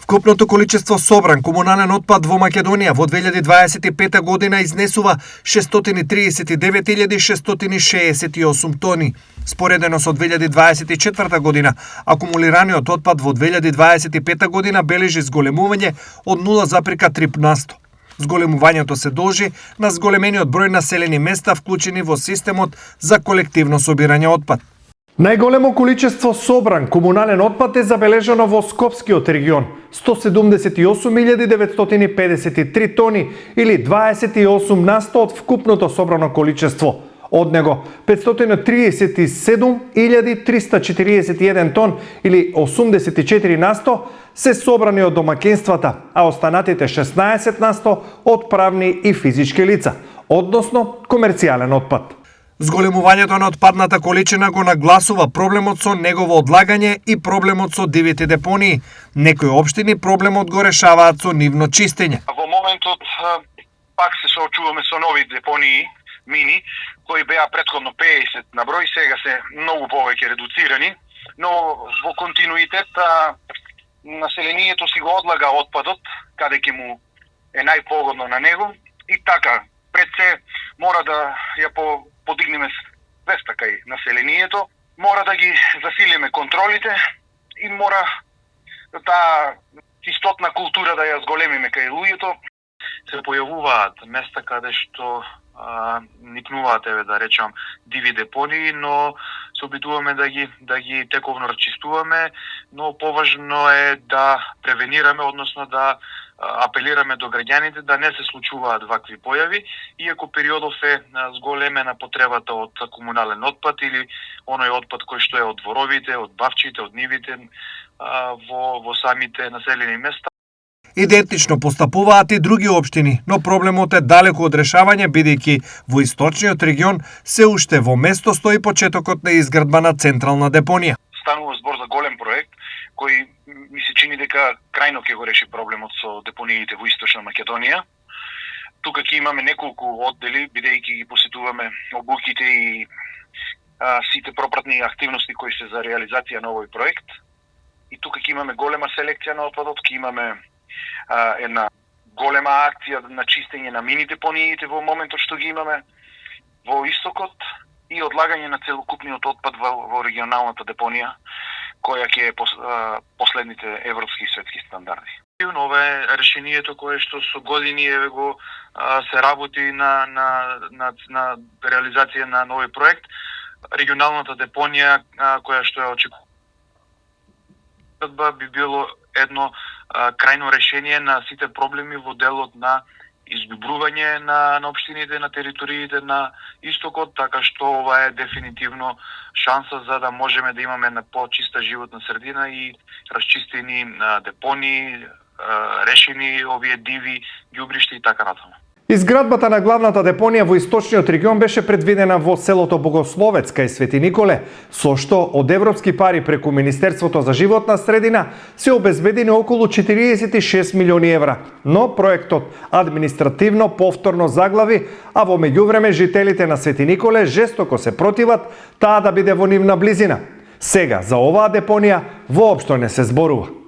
Вкупното количество собран комунален отпад во Македонија во 2025 година изнесува 639.668 тони. Споредено со 2024 година, акумулираниот отпад во 2025 година бележи зголемување од 0,3%. Зголемувањето се должи на зголемениот број населени места вклучени во системот за колективно собирање отпад. Најголемо количество собран комунален отпад е забележано во Скопскиот регион – 178.953 тони или 28% од вкупното собрано количество. Од него 537.341 тон или 84% се собрани од домаќинствата, а останатите 16% од правни и физички лица, односно комерцијален отпад. Зголемувањето на отпадната количина го нагласува проблемот со негово одлагање и проблемот со дивите депонии. Некои општини проблемот го решаваат со нивно чистење. Во моментот пак се соочуваме со нови депонии, мини, кои беа претходно 50 на број, сега се многу повеќе редуцирани, но во континуитет населението си го одлага отпадот, каде ќе му е најпогодно на него, и така, пред се мора да ја подигнеме свеста кај населението, мора да ги засилиме контролите и мора таа чистотна култура да ја зголемиме кај луѓето. Се појавуваат места каде што никнуваат, да речам, диви депонии, но се обидуваме да ги тековно расчистуваме, но поважно е да превенираме, односно да апелираме до граѓаните да не се случуваат вакви појави, иако периодов е зголемена потребата од комунален отпад или оној отпад кој што е од дворовите, од бавчите, од нивите во самите населени места. Идентично постапуваат и други општини, но проблемот е далеку од решавање, бидејќи во источниот регион се уште во место стои почетокот на изградба на централна депонија. Станува збор за голем проект кој ми се чини дека крајно ќе го реши проблемот со депониите во Источна Македонија. Тука ќе имаме неколку оддели, бидејќи ги посетуваме обуките и сите пропратни активности кои се за реализација на овој проект. И тука ќе имаме голема селекција на отпадот, ќе имаме една голема акција на чистење на мини депониите во моментот што ги имаме во истокот и одлагање на целокупниот отпад во регионалната депонија, која ќе е последните европски и светски стандарди. Ова е решението кое што со години го се работи на реализација на нови проект. Регионалната депонија која што е очекувана би било едно крајно решение на сите проблеми во делот на изгубрување на општините на териториите на истокот, така што ова е дефинитивно шанса за да можеме да имаме на почиста животна средина и расчистени депонии, решени овие диви ѓубришта и така натаму. Изградбата на главната депонија во источниот регион беше предвидена во селото Богословец кај Свети Николе, со што од европски пари преку Министерството за животна средина се обезбедени околу 46 милиони евра. Но проектот административно повторно заглави, а во меѓувреме жителите на Свети Николе жестоко се противат таа да биде во нивна близина. Сега за оваа депонија воопшто не се зборува.